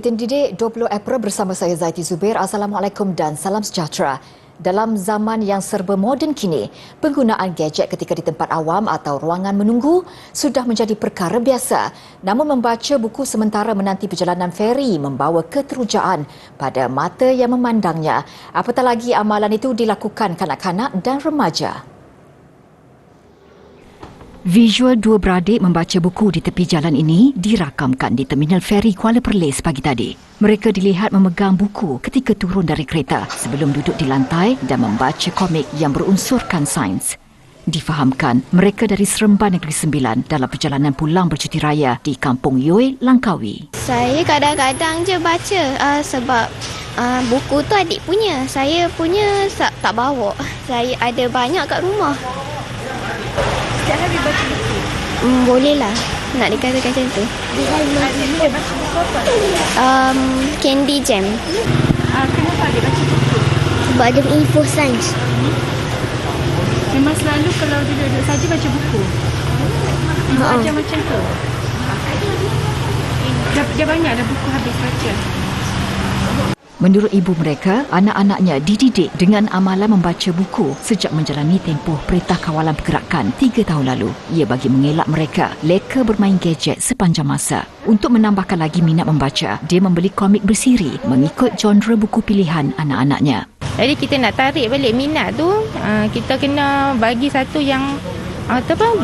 Buletin Didik 20 April bersama saya Zaiti Zubair. Assalamualaikum dan salam sejahtera. Dalam zaman yang serba moden kini, penggunaan gadget ketika di tempat awam atau ruangan menunggu sudah menjadi perkara biasa. Namun membaca buku sementara menanti perjalanan feri membawa keterujaan pada mata yang memandangnya. Apatah lagi amalan itu dilakukan kanak-kanak dan remaja. Visual dua beradik membaca buku di tepi jalan ini dirakamkan di Terminal Feri Kuala Perlis pagi tadi. Mereka dilihat memegang buku ketika turun dari kereta sebelum duduk di lantai dan membaca komik yang berunsurkan sains. Difahamkan, mereka dari Seremban Negeri Sembilan dalam perjalanan pulang bercuti raya di Kampung Yoi, Langkawi. Saya kadang-kadang je baca sebab buku tu adik punya. Saya punya tak bawa. Saya ada banyak kat rumah. Setiap hari baca buku? Bolehlah nak dikatakan macam tu. Baca buku apa? Candy Jam. Kenapa adik baca buku? Sebab ada info sains. Memang selalu kalau duduk-duduk saja baca buku? Ibu ajar macam tu? Dah banyak dah buku habis baca? Menurut ibu mereka, anak-anaknya dididik dengan amalan membaca buku sejak menjalani tempoh Perintah Kawalan Pergerakan 3 tahun lalu. Ia bagi mengelak mereka leka bermain gadget sepanjang masa. Untuk menambahkan lagi minat membaca, dia membeli komik bersiri mengikut genre buku pilihan anak-anaknya. Jadi kita nak tarik balik minat tu, kita kena bagi satu yang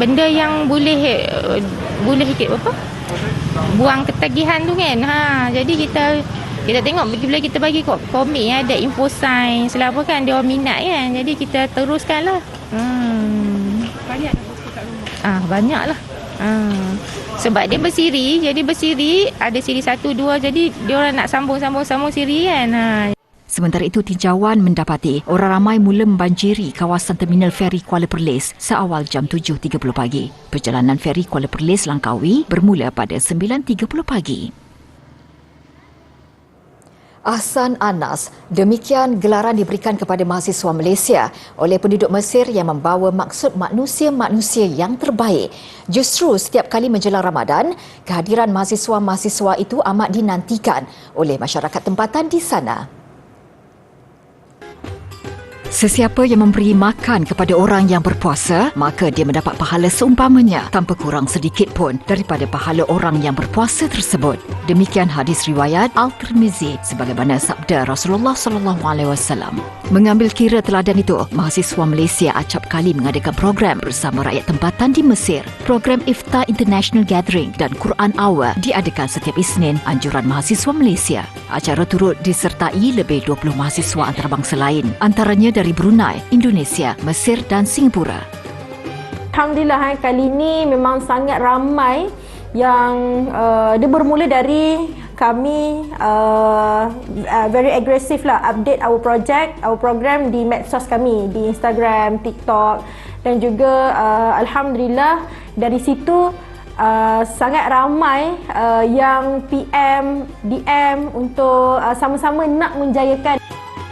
benda yang boleh buang ketagihan tu kan. Jadi kita tengok bila kita bagi komik yang ada info sains lah apa kan, dia orang minat kan. Jadi kita teruskanlah. Banyak dah buku kat rumah? Banyak lah. Sebab dia bersiri, jadi bersiri ada siri 1, 2, jadi dia orang nak sambung siri kan. Sementara itu, tinjauan mendapati orang ramai mula membanjiri kawasan Terminal Feri Kuala Perlis seawal jam 7.30 pagi. Perjalanan feri Kuala Perlis Langkawi bermula pada 9.30 pagi. Ahsan Anas, demikian gelaran diberikan kepada mahasiswa Malaysia oleh penduduk Mesir yang membawa maksud manusia-manusia yang terbaik. Justru setiap kali menjelang Ramadan, kehadiran mahasiswa-mahasiswa itu amat dinantikan oleh masyarakat tempatan di sana. Sesiapa yang memberi makan kepada orang yang berpuasa, maka dia mendapat pahala seumpamanya tanpa kurang sedikit pun daripada pahala orang yang berpuasa tersebut. Demikian hadis riwayat Al-Tirmizi sebagaimana sabda Rasulullah SAW. Mengambil kira teladan itu, mahasiswa Malaysia acap kali mengadakan program bersama rakyat tempatan di Mesir. Program Iftar International Gathering dan Quran Hour diadakan setiap Isnin anjuran mahasiswa Malaysia. Acara turut disertai lebih 20 mahasiswa antarabangsa lain, antaranya dari Brunei, Indonesia, Mesir dan Singapura. Alhamdulillah, kali ini memang sangat ramai yang dia bermula dari kami very aggressive lah update our program di medsos kami, di Instagram, TikTok, dan juga Alhamdulillah dari situ sangat ramai yang PM, DM untuk sama-sama nak menjayakan.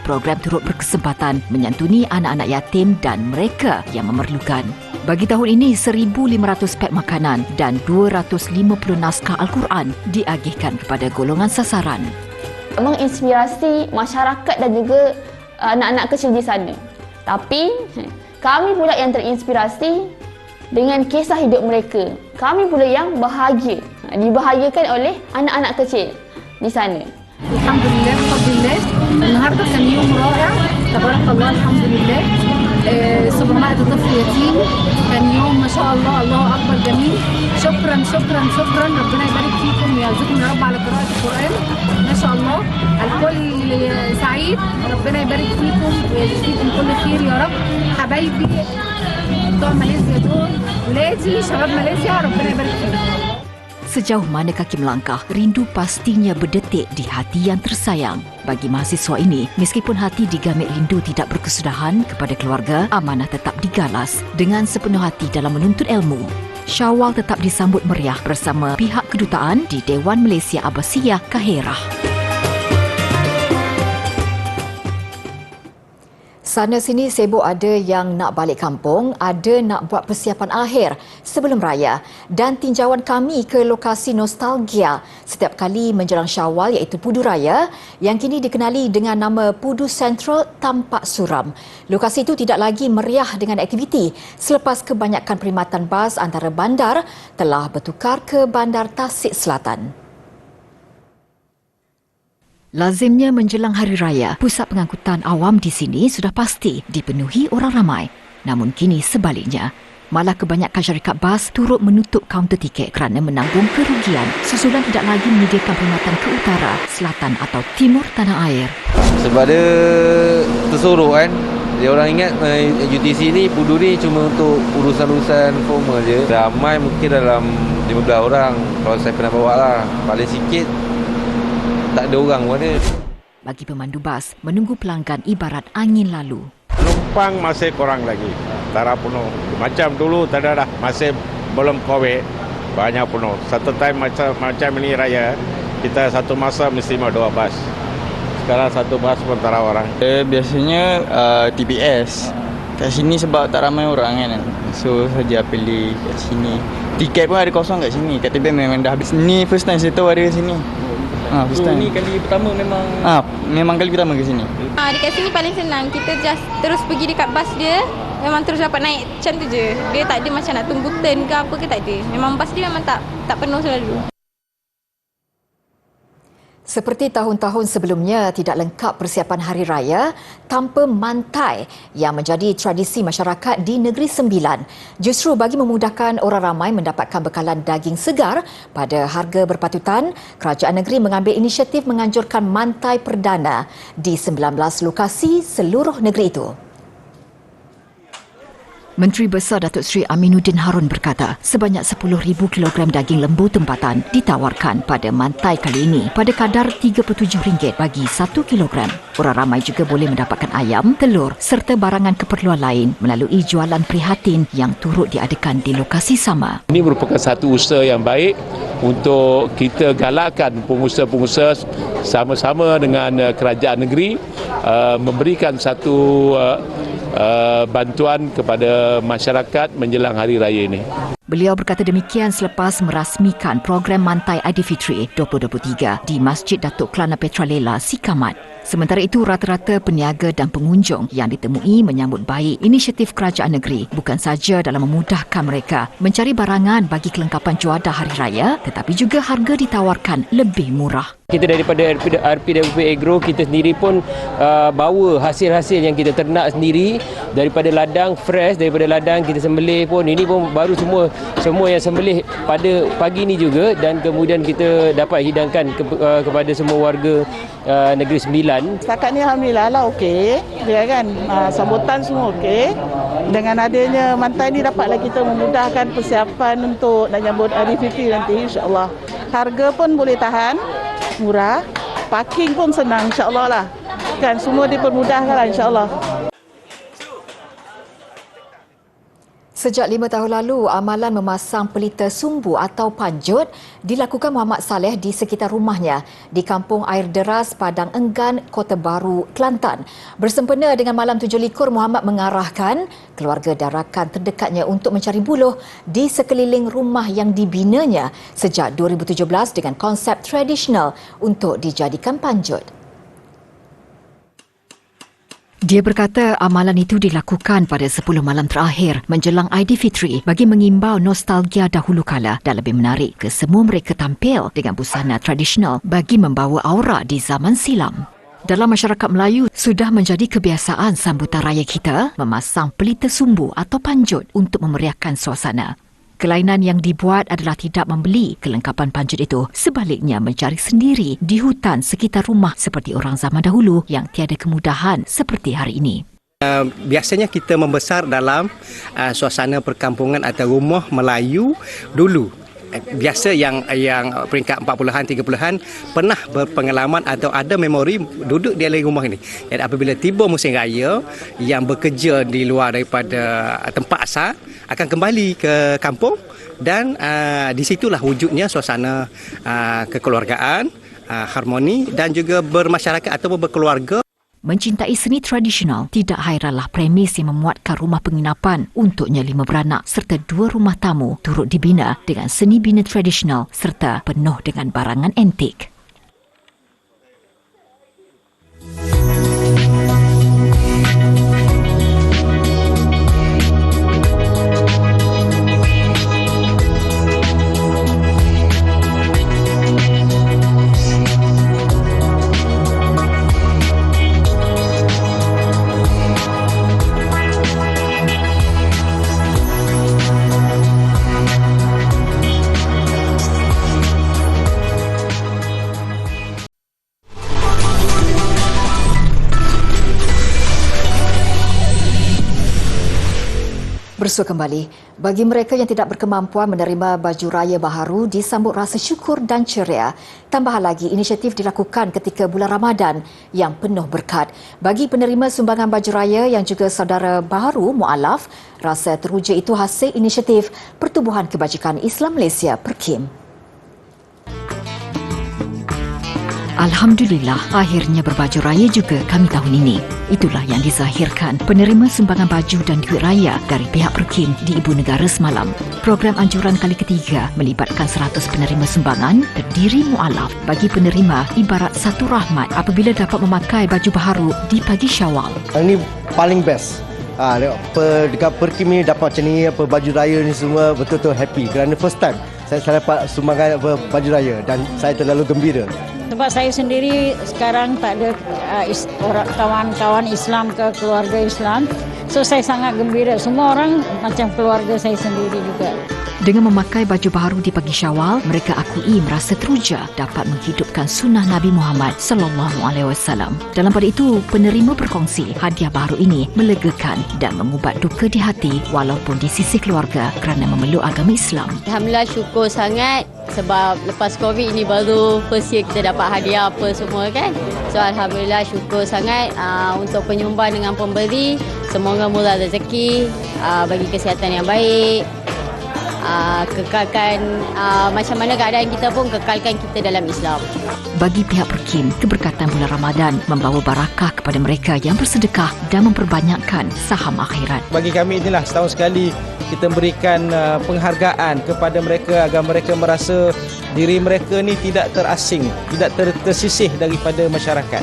Program turut berkesempatan menyantuni anak-anak yatim dan mereka yang memerlukan. Bagi tahun ini, 1,500 pek makanan dan 250 naskah Al-Quran diagihkan kepada golongan sasaran. Menginspirasi masyarakat dan juga anak-anak kecil di sana. Tapi kami pula yang terinspirasi dengan kisah hidup mereka. Kami pula yang bahagia, dibahagiakan oleh anak-anak kecil di sana. Alhamdulillah, alhamdulillah. النهارده كان يوم رائع تبارك الله الحمد لله. 700 طفل يتيم، كان يوم ما شاء الله الله اكبر جميل. شكرا شكرا شكرا، ربنا يبارك فيكم ويعزكم يا رب على قراءة القرآن ما شاء الله. الكل سعيد، ربنا يبارك فيكم ويجزيكم كل خير يا رب. حبايبي بتوع ماليزيا دول ولادي شباب ماليزيا، ربنا يبارك فيكم. Sejauh mana kaki melangkah, rindu pastinya berdetik di hati yang tersayang. Bagi mahasiswa ini, meskipun hati digamit rindu tidak berkesudahan kepada keluarga, amanah tetap digalas dengan sepenuh hati dalam menuntut ilmu. Syawal tetap disambut meriah bersama pihak kedutaan di Dewan Malaysia Abbasiyah, Kahirah. Sana sini sibuk, ada yang nak balik kampung, ada nak buat persiapan akhir sebelum raya. Dan tinjauan kami ke lokasi nostalgia setiap kali menjelang Syawal iaitu Pudu Raya yang kini dikenali dengan nama Pudu Central Tampak Suram. Lokasi itu tidak lagi meriah dengan aktiviti selepas kebanyakan perkhidmatan bas antara bandar telah bertukar ke Bandar Tasik Selatan. Lazimnya menjelang Hari Raya, pusat pengangkutan awam di sini sudah pasti dipenuhi orang ramai. Namun kini sebaliknya, malah kebanyakan syarikat bas turut menutup kaunter tiket kerana menanggung kerugian susulan tidak lagi menyediakan perkhidmatan ke utara, selatan atau timur tanah air. Sebab dia tersorok kan. Dia orang ingat UTC ni, Pudu ni cuma untuk urusan-urusan formal je. Ramai mungkin dalam 15 orang kalau saya pernah bawa lah. Paling sikit tak ada orang pun ada. Bagi pemandu bas, menunggu pelanggan ibarat angin lalu. Penumpang masih kurang lagi. Tara penuh. Macam dulu tak ada dah. Masih belum COVID. Banyak penuh. Satu time macam ini raya, kita satu masa mesti mau 2 bas. Sekarang satu bas pun tak ada orang. Biasanya TBS. Kat sini sebab tak ramai orang kan. So saja pilih kat sini. Tiket pun ada kosong kat sini. Kat TBS memang dah habis. Ni first time saya tahu ada kat sini. So ni kali pertama memang memang kali pertama ke sini. Dekat sini paling senang. Kita just terus pergi dekat bas dia. Memang terus dapat naik macam tu je. Dia tak ada macam nak tunggu turn ke apa ke, tak ada. Memang bas dia memang tak penuh selalu. Seperti tahun-tahun sebelumnya, tidak lengkap persiapan Hari Raya tanpa mantai yang menjadi tradisi masyarakat di Negeri Sembilan. Justru bagi memudahkan orang ramai mendapatkan bekalan daging segar pada harga berpatutan, kerajaan negeri mengambil inisiatif menganjurkan mantai perdana di 19 lokasi seluruh negeri itu. Menteri Besar Datuk Seri Aminuddin Harun berkata, sebanyak 10,000 kilogram daging lembu tempatan ditawarkan pada mantai kali ini pada kadar RM37 bagi 1 kilogram. Orang ramai juga boleh mendapatkan ayam, telur serta barangan keperluan lain melalui jualan prihatin yang turut diadakan di lokasi sama. Ini merupakan satu usaha yang baik untuk kita galakkan pengusaha-pengusaha sama-sama dengan kerajaan negeri memberikan satu bantuan kepada masyarakat menjelang Hari Raya ini. Beliau berkata demikian selepas merasmikan program Mantai Aidilfitri 2023 di Masjid Datuk Kelana Petra Lela, Sikamat. Sementara itu, rata-rata peniaga dan pengunjung yang ditemui menyambut baik inisiatif kerajaan negeri bukan saja dalam memudahkan mereka mencari barangan bagi kelengkapan juadah Hari Raya, tetapi juga harga ditawarkan lebih murah. Kita daripada RPWP Agro, kita sendiri pun bawa hasil-hasil yang kita ternak sendiri daripada ladang fresh, daripada ladang kita sembelih pun. Ini pun baru semua yang sembelih pada pagi ni juga, dan kemudian kita dapat hidangkan kepada semua warga Negeri Sembilan. Setakat ni alhamdulillah lah okey, ya kan. Sambutan semua okey. Dengan adanya mantai ni dapatlah kita memudahkan persiapan untuk nak nyambut Aidilfitri nanti, insya-Allah. Harga pun boleh tahan, murah. Parking pun senang, insya-Allah lah. Kan semua dipermudahkanlah, insya-Allah. Sejak 5 tahun lalu, amalan memasang pelita sumbu atau panjut dilakukan Muhammad Saleh di sekitar rumahnya di Kampung Air Deras, Padang Enggan, Kota Baru, Kelantan. Bersempena dengan malam 7 likur, Muhammad mengarahkan keluarga dan rakan terdekatnya untuk mencari buluh di sekeliling rumah yang dibinanya sejak 2017 dengan konsep tradisional untuk dijadikan panjut. Dia berkata amalan itu dilakukan pada 10 malam terakhir menjelang Aidilfitri bagi mengimbau nostalgia dahulu kala dan lebih menarik ke semua mereka tampil dengan busana tradisional bagi membawa aura di zaman silam. Dalam masyarakat Melayu, sudah menjadi kebiasaan sambutan raya kita memasang pelita sumbu atau panjut untuk memeriahkan suasana. Kelainan yang dibuat adalah tidak membeli kelengkapan panjut itu, sebaliknya mencari sendiri di hutan sekitar rumah seperti orang zaman dahulu yang tiada kemudahan seperti hari ini. Biasanya kita membesar dalam suasana perkampungan atau rumah Melayu dulu. Biasa yang peringkat 40-an, 30-an pernah berpengalaman atau ada memori duduk di dalam rumah ini. Dan apabila tiba musim raya, yang bekerja di luar daripada tempat asal akan kembali ke kampung, dan di situlah wujudnya suasana kekeluargaan, harmoni dan juga bermasyarakat atau berkeluarga. Mencintai seni tradisional, tidak hairanlah premis yang memuatkan rumah penginapan untuknya 5 beranak serta 2 rumah tamu turut dibina dengan seni bina tradisional serta penuh dengan barangan antik. Bersua kembali, bagi mereka yang tidak berkemampuan menerima baju raya baharu disambut rasa syukur dan ceria. Tambahan lagi, inisiatif dilakukan ketika bulan Ramadan yang penuh berkat. Bagi penerima sumbangan baju raya yang juga saudara baharu mualaf, rasa teruja itu hasil inisiatif Pertubuhan Kebajikan Islam Malaysia (PERKIM). Alhamdulillah, akhirnya berbaju raya juga kami tahun ini. Itulah yang dizahirkan penerima sumbangan baju dan duit raya dari pihak PERKIM di Ibu Negara semalam. Program anjuran kali ketiga melibatkan 100 penerima sumbangan terdiri mualaf. Bagi penerima, ibarat satu rahmat apabila dapat memakai baju baharu di pagi Syawal. Ini paling best. Dekat PERKIM ni dapat macam ni, baju raya ni semua betul-betul happy kerana first time saya dapat sumbangan baju raya dan saya terlalu gembira. Sebab saya sendiri sekarang tak ada kawan-kawan Islam ke keluarga Islam. So saya sangat gembira. Semua orang macam keluarga saya sendiri juga. Dengan memakai baju baharu di pagi Syawal, mereka akui merasa teruja dapat menghidupkan sunnah Nabi Muhammad SAW. Dalam pada itu, penerima berkongsi hadiah baharu ini melegakan dan mengubat duka di hati walaupun di sisi keluarga kerana memeluk agama Islam. Alhamdulillah, syukur sangat sebab lepas COVID ini baru first year kita dapat hadiah apa semua kan. So Alhamdulillah, syukur sangat untuk penyumbang dengan pemberi. Semoga murah rezeki, bagi kesihatan yang baik. Kekalkan macam mana keadaan kita pun kekalkan kita dalam Islam. Bagi pihak PERKIM, keberkatan bulan Ramadan membawa barakah kepada mereka yang bersedekah dan memperbanyakkan saham akhirat. Bagi kami inilah setahun sekali kita berikan penghargaan kepada mereka agar mereka merasa diri mereka ni tidak terasing, tidak tersisih daripada masyarakat.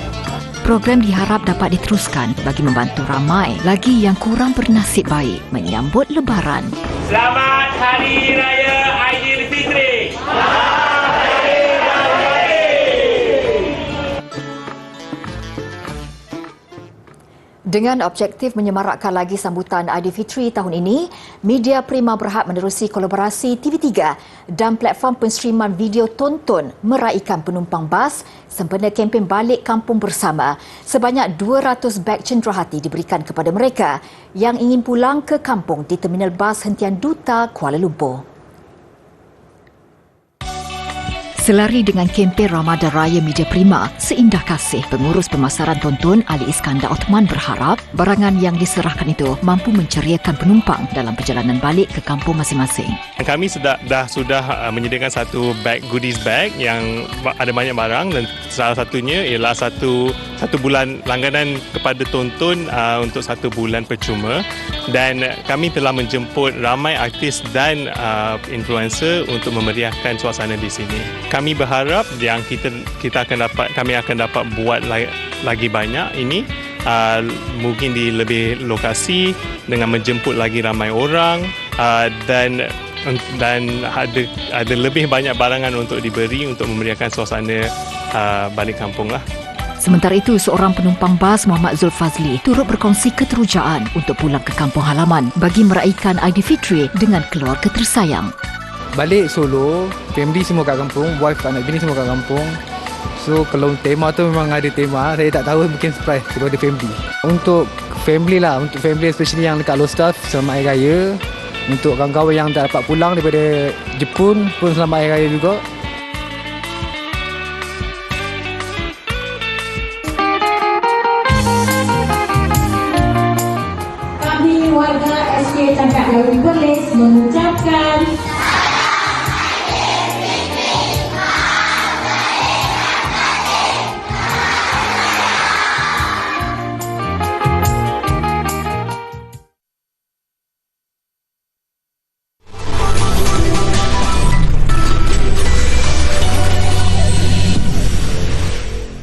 Program diharap dapat diteruskan bagi membantu ramai lagi yang kurang bernasib baik menyambut Lebaran. Selamat Hari Raya Aidilfitri. Dengan objektif menyemarakkan lagi sambutan Aidilfitri tahun ini, Media Prima berhad menerusi kolaborasi TV3 dan platform penstreaman video tonton meraikan penumpang bas sempena kempen balik kampung bersama. Sebanyak 200 beg cenderahati diberikan kepada mereka yang ingin pulang ke kampung di Terminal Bas Hentian Duta, Kuala Lumpur. Selari dengan kempen Ramadan Raya Media Prima, Seindah Kasih, pengurus pemasaran tonton Ali Iskandar Othman berharap barangan yang diserahkan itu mampu menceriakan penumpang dalam perjalanan balik ke kampung masing-masing. Kami sudah menyediakan satu goodies bag yang ada banyak barang dan salah satunya ialah satu bulan langganan kepada tonton untuk 1 bulan percuma, dan kami telah menjemput ramai artis dan influencer untuk memeriahkan suasana di sini. Kami berharap yang kami akan dapat buat lagi banyak ini, mungkin di lebih lokasi dengan menjemput lagi ramai orang, dan ada lebih banyak barangan untuk diberi untuk memeriahkan suasana balik kampung lah. Sementara itu, seorang penumpang bas Muhammad Zulfazli turut berkongsi keterujaan untuk pulang ke kampung halaman bagi meraihkan Aidilfitri dengan keluarga tersayang. Balik Solo, family semua kat kampung, wife anak bini semua kat kampung. So kalau tema tu memang ada tema, saya tak tahu, mungkin surprise kepada family. Untuk family especially yang dekat Lostaff, selamat Hari Raya. Untuk kawan-kawan yang tak dapat pulang daripada Jepun pun selamat Hari Raya juga. Kami warga SK Tangkap Laut Perlis mengucapkan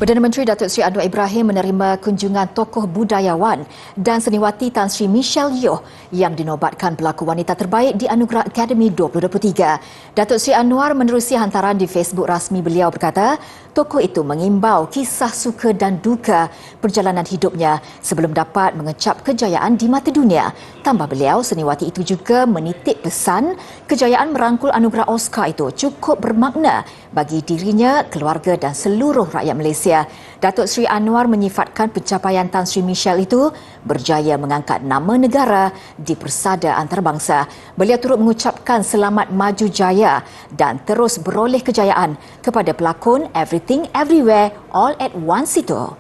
Perdana Menteri Datuk Seri Anwar Ibrahim menerima kunjungan tokoh budayawan dan seniwati Tan Sri Michelle Yeoh yang dinobatkan pelakon wanita terbaik di Anugerah Akademi 2023. Datuk Seri Anwar menerusi hantaran di Facebook rasmi beliau berkata, tokoh itu mengimbau kisah suka dan duka perjalanan hidupnya sebelum dapat mengecap kejayaan di mata dunia. Tambah beliau, seniwati itu juga menitip pesan kejayaan merangkul anugerah Oscar itu cukup bermakna bagi dirinya, keluarga dan seluruh rakyat Malaysia. Datuk Seri Anwar menyifatkan pencapaian Tan Sri Michelle itu berjaya mengangkat nama negara di persada antarabangsa. Beliau turut mengucapkan selamat maju jaya dan terus beroleh kejayaan kepada pelakon Everything Everywhere All at Once itu.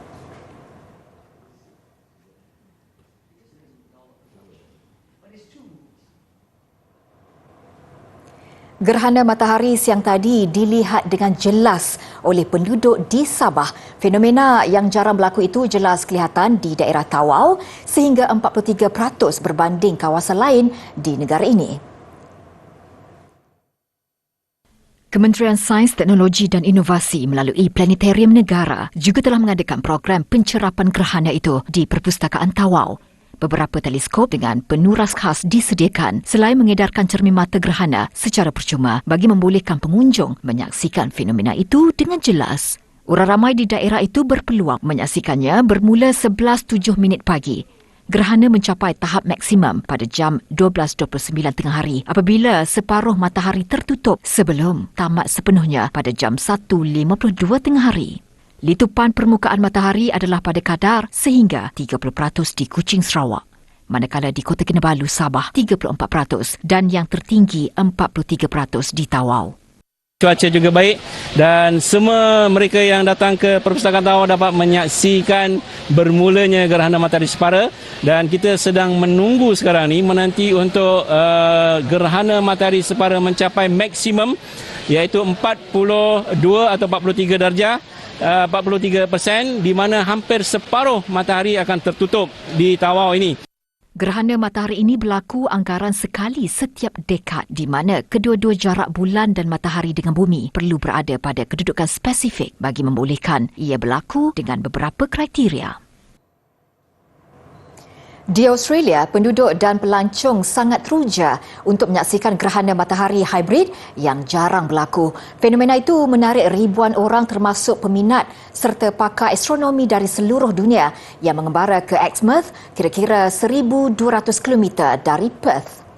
Gerhana matahari siang tadi dilihat dengan jelas oleh penduduk di Sabah. Fenomena yang jarang berlaku itu jelas kelihatan di daerah Tawau sehingga 43% berbanding kawasan lain di negara ini. Kementerian Sains, Teknologi dan Inovasi melalui Planetarium Negara juga telah mengadakan program pencerapan gerhana itu di Perpustakaan Tawau. Beberapa teleskop dengan penuras khas disediakan selain mengedarkan cermin mata gerhana secara percuma bagi membolehkan pengunjung menyaksikan fenomena itu dengan jelas. Orang ramai di daerah itu berpeluang menyaksikannya bermula 11.07 pagi. Gerhana mencapai tahap maksimum pada jam 12.29 tengah hari apabila separuh matahari tertutup sebelum tamat sepenuhnya pada jam 1.52 tengah hari. Litupan permukaan matahari adalah pada kadar sehingga 30% di Kuching, Sarawak. Manakala di Kota Kinabalu, Sabah 34% dan yang tertinggi 43% di Tawau. Cuaca juga baik dan semua mereka yang datang ke Perpustakaan Tawau dapat menyaksikan bermulanya gerhana matahari separa dan kita sedang menunggu sekarang ni menanti untuk gerhana matahari separa mencapai maksimum iaitu 42 atau 43 darjah. 43% di mana hampir separuh matahari akan tertutup di Tawau ini. Gerhana matahari ini berlaku anggaran sekali setiap dekad di mana kedua-dua jarak bulan dan matahari dengan bumi perlu berada pada kedudukan spesifik bagi membolehkan ia berlaku dengan beberapa kriteria. Di Australia, penduduk dan pelancong sangat teruja untuk menyaksikan gerhana matahari hybrid yang jarang berlaku. Fenomena itu menarik ribuan orang termasuk peminat serta pakar astronomi dari seluruh dunia yang mengembara ke Exmouth, kira-kira 1,200 km dari Perth.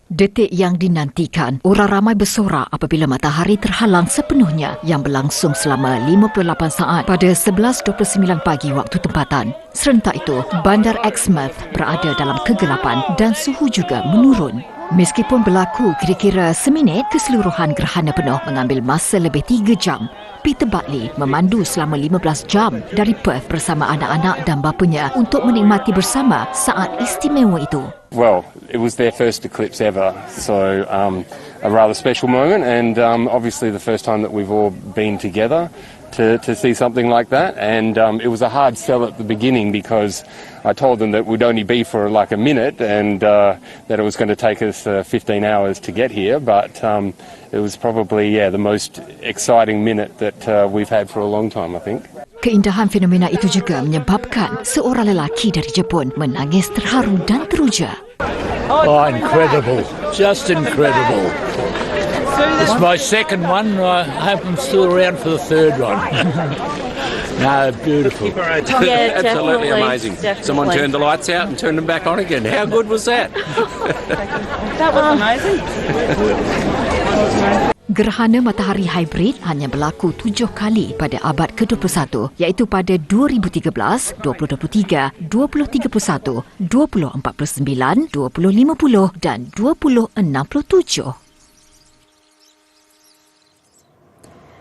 Detik yang dinantikan, orang ramai bersorak apabila matahari terhalang sepenuhnya yang berlangsung selama 58 saat pada 11.29 pagi waktu tempatan. Serentak itu, bandar Exmouth berada dalam kegelapan dan suhu juga menurun. Meskipun berlaku kira-kira seminit, keseluruhan gerhana penuh mengambil masa lebih 3 jam. Peter Butley memandu selama 15 jam dari Perth bersama anak-anak dan bapanya untuk menikmati bersama saat istimewa itu. Well, it was their first eclipse ever, so a rather special moment and obviously the first time that we've all been together to see something like that, and it was a hard sell at the beginning because I told them that it would only be for like a minute and that it was going to take us 15 hours to get here, but it was probably the most exciting minute that we've had for a long time, I think. Keindahan fenomena itu juga menyebabkan seorang lelaki dari Jepun menangis terharu dan teruja. Oh, incredible. Just incredible. It's my second one. I hope I'm still around for the third one. No, beautiful. Yeah, absolutely amazing. Definitely. Someone turned the lights out and turned them back on again. How good was that? That was amazing. Gerhana matahari hybrid hanya berlaku 7 kali pada abad ke-21 iaitu pada 2013, 2023, 2031, 2049, 2050 dan 2067.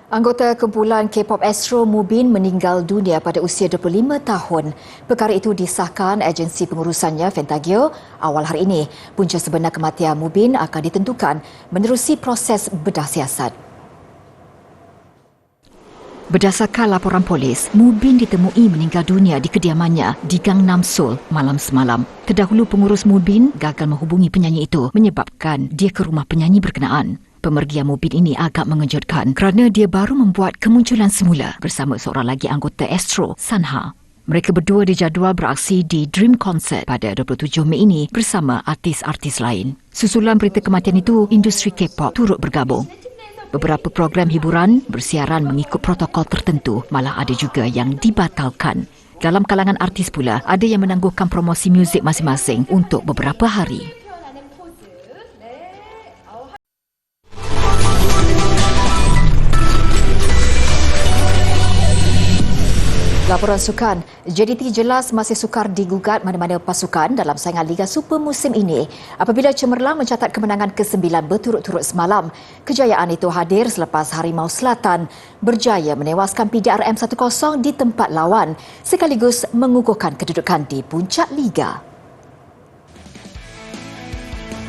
Anggota kumpulan K-pop Astro Mubin meninggal dunia pada usia 25 tahun. Perkara itu disahkan agensi pengurusannya Fentagio awal hari ini. Punca sebenar kematian Mubin akan ditentukan menerusi proses bedah siasat. Berdasarkan laporan polis, Mubin ditemui meninggal dunia di kediamannya di Gangnam Seoul malam semalam. Terdahulu pengurus Mubin gagal menghubungi penyanyi itu menyebabkan dia ke rumah penyanyi berkenaan. Pemergian mobil ini agak mengejutkan kerana dia baru membuat kemunculan semula bersama seorang lagi anggota Astro, Sanha. Mereka berdua dijadual beraksi di Dream Concert pada 27 Mei ini bersama artis-artis lain. Susulan berita kematian itu, industri K-pop turut bergabung. Beberapa program hiburan bersiaran mengikut protokol tertentu, malah ada juga yang dibatalkan. Dalam kalangan artis pula, ada yang menangguhkan promosi muzik masing-masing untuk beberapa hari. Laporan sukan, JDT jelas masih sukar digugat mana-mana pasukan dalam saingan Liga Super musim ini apabila cemerlang mencatat kemenangan ke-9 berturut-turut semalam. Kejayaan itu hadir selepas Harimau Selatan berjaya menewaskan PDRM 1-0 di tempat lawan sekaligus mengukuhkan kedudukan di puncak Liga.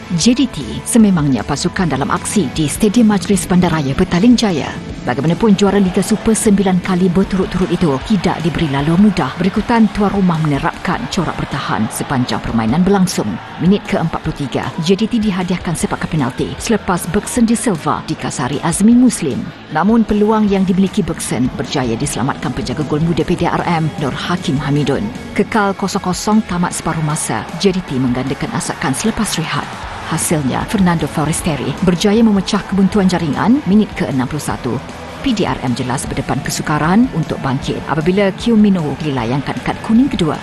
JDT sememangnya pasukan dalam aksi di Stadium Majlis Bandaraya Petaling Jaya. Bagaimanapun juara Liga Super 9 kali berturut-turut itu tidak diberi laluan mudah berikutan tuan rumah menerapkan corak bertahan sepanjang permainan berlangsung. Minit ke-43, JDT dihadiahkan sepakan penalti selepas Bergson de Silva dikasari Azmin Muslim. Namun peluang yang dimiliki Bergson berjaya diselamatkan penjaga gol muda PDRM Nur Hakim Hamidun. Kekal 0-0 tamat separuh masa, JDT menggandakan asakan selepas rehat. Hasilnya, Fernando Forestieri berjaya memecah kebuntuan jaringan minit ke-61. PDRM jelas berdepan kesukaran untuk bangkit apabila Kyo Min-ho dilayangkan kad kuning kedua.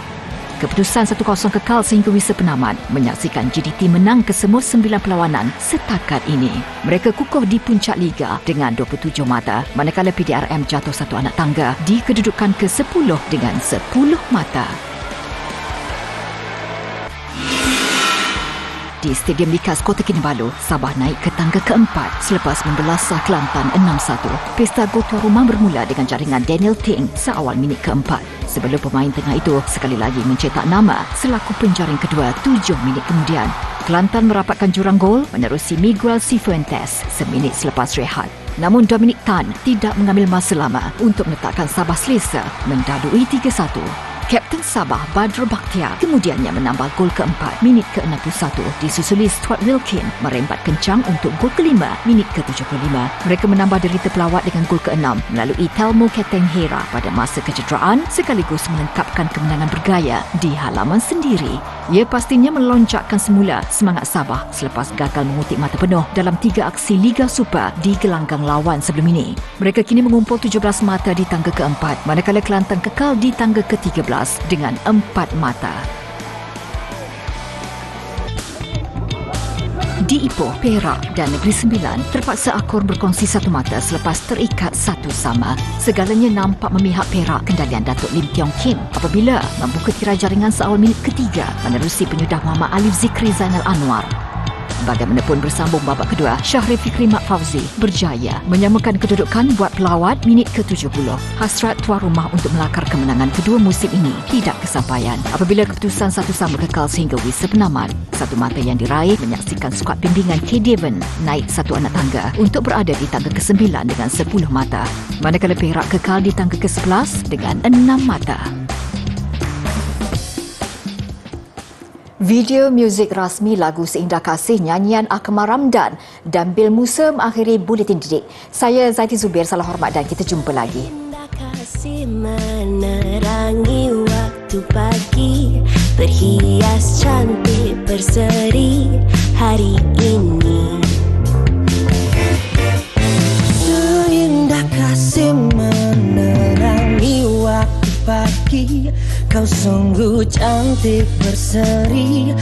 Keputusan 1-0 kekal sehingga wisa penamat menyaksikan JDT menang kesemua 9 perlawanan setakat ini. Mereka kukuh di puncak Liga dengan 27 mata, manakala PDRM jatuh satu anak tangga di kedudukan ke-10 dengan 10 mata. Di Stadium Likas Kota Kinabalu, Sabah naik ke tangga keempat selepas membelasah Kelantan 6-1. Pesta gol tuan rumah bermula dengan jaringan Daniel Ting seawal minit keempat. Sebelum pemain tengah itu sekali lagi mencetak nama selaku penjaring kedua 7 minit kemudian. Kelantan merapatkan jurang gol menerusi Miguel Cifuentes seminit selepas rehat. Namun Dominic Tan tidak mengambil masa lama untuk meletakkan Sabah selesa mendadui 3-1. Kapten Sabah Badr Bakhtiar kemudiannya menambah gol keempat minit ke-61 disusuli Stuart Wilkin merembat kencang untuk gol kelima minit ke-75. Mereka menambah derita pelawat dengan gol ke-6 melalui Telmo Ketenghera pada masa kecederaan sekaligus melengkapkan kemenangan bergaya di halaman sendiri. Ia pastinya melonjakkan semula semangat Sabah selepas gagal mengutip mata penuh dalam 3 aksi Liga Super di gelanggang lawan sebelum ini. Mereka kini mengumpul 17 mata di tangga keempat, manakala Kelantan kekal di tangga ke-13 dengan 4 mata. Di Ipoh, Perak dan Negeri Sembilan terpaksa akur berkongsi satu mata selepas terikat satu sama. Segalanya nampak memihak Perak kendalian Datuk Lim Tiong Kim apabila membuka tirai jaringan seawal minit ketiga menerusi penyudah Muhammad Alif Zikri Zainal Anwar. Bagaimanapun bersambung babak kedua, Syahrir Fikri Mat Fauzi berjaya menyamakan kedudukan buat pelawat minit ke-70. Hasrat tuan rumah untuk melakar kemenangan kedua musim ini tidak kesampaian apabila keputusan satu sama kekal sehingga wisa penamat. Satu mata yang diraih menyaksikan skuad bimbingan K. Devon naik satu anak tangga untuk berada di tangga ke-9 dengan 10 mata. Manakala Perak kekal di tangga ke-11 dengan 6 mata. Video muzik rasmi lagu Seindah Kasih nyanyian Akmal Ramdan dan Bil Musa mengakhiri Buletin Didik. Saya Zaiti Zubir, salam hormat dan kita jumpa lagi. Seindah kasih menerangi waktu pagi, berhias cantik berseri hari ini. Seindah kasih menerangi waktu pagi, kau sungguh cantik berseri